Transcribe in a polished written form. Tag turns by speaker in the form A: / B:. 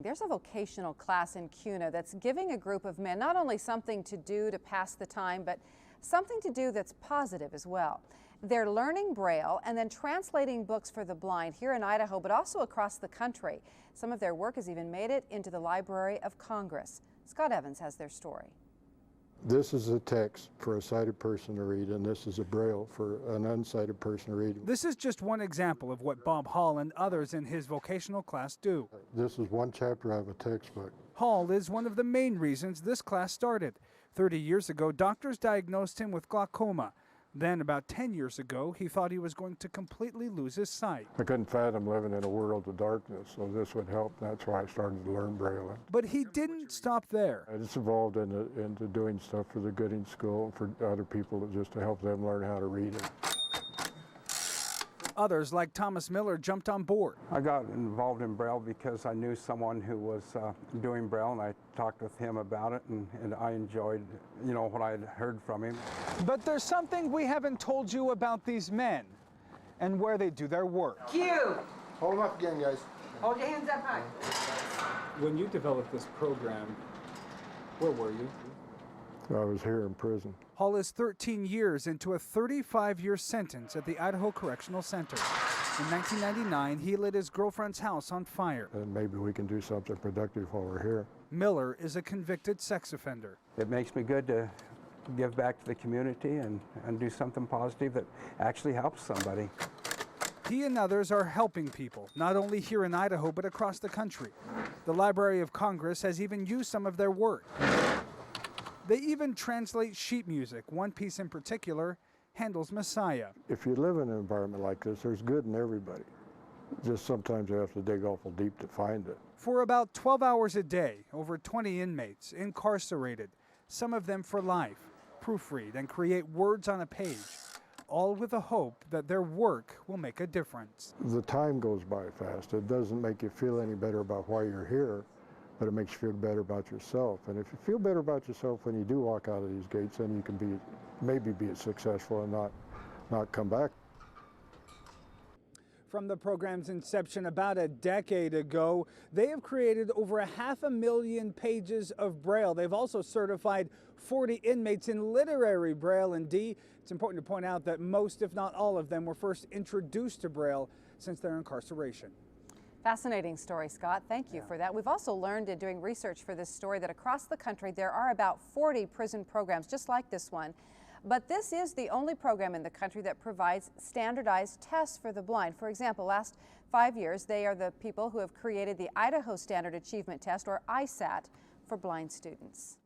A: There's a vocational class in Kuna that's giving a group of men not only something to do to pass the time, but something to do that's positive as well. They're learning Braille and then translating books for the blind here in Idaho, but also across the country. Some of their work has even made it into the Library of Congress. Scott Evans has their story.
B: This is a text for a sighted person to read, and this is a Braille for an unsighted person to read.
C: This is just one example of what Bob Hall and others in his vocational class do.
B: This is one chapter out of a textbook.
C: Hall is one of the main reasons this class started. 30 years ago, doctors diagnosed him with glaucoma. Then, about 10 years ago, he thought he was going to completely lose his sight.
B: I couldn't fathom living in a world of darkness, so this would help. That's why I started to learn Braille.
C: But he didn't stop there.
B: I just evolved into doing stuff for the good in school, for other people, just to help them learn how to read it.
C: Others, like Thomas Miller, jumped on board.
D: I got involved in Braille because I knew someone who was doing Braille, and I talked with him about it, and I enjoyed, what I had heard from him.
C: But there's something we haven't told you about these men and where they do their work.
E: Cue!
B: Hold them up again, guys.
E: Hold your hands up high.
C: When you developed this program, where were you?
B: I was here in prison.
C: Hall is 13 years into a 35-year sentence at the Idaho Correctional Center. In 1999, he lit his girlfriend's house on fire.
B: And maybe we can do something productive while we're here.
C: Miller is a convicted sex offender.
D: It makes me good to give back to the community and do something positive that actually helps somebody.
C: He and others are helping people, not only here in Idaho, but across the country. The Library of Congress has even used some of their work. They even translate sheet music. One piece in particular handles Messiah.
B: If you live in an environment like this, there's good in everybody. Just sometimes you have to dig awful deep to find it.
C: For about 12 hours a day, over 20 inmates incarcerated, some of them for life, proofread and create words on a page, all with the hope that their work will make a difference.
B: The time goes by fast. It doesn't make you feel any better about why you're here, but it makes you feel better about yourself. And if you feel better about yourself when you do walk out of these gates, then you can maybe be successful and not come back.
C: From the program's inception about a decade ago, they have created over 500,000 pages of Braille. They've also certified 40 inmates in literary Braille and D. It's important to point out that most, if not all of them, were first introduced to Braille since their incarceration.
A: Fascinating story, Scott. Thank you for that. We've also learned in doing research for this story that across the country there are about 40 prison programs just like this one. But this is the only program in the country that provides standardized tests for the blind. For example, last 5 years, they are the people who have created the Idaho Standard Achievement Test, or ISAT, for blind students.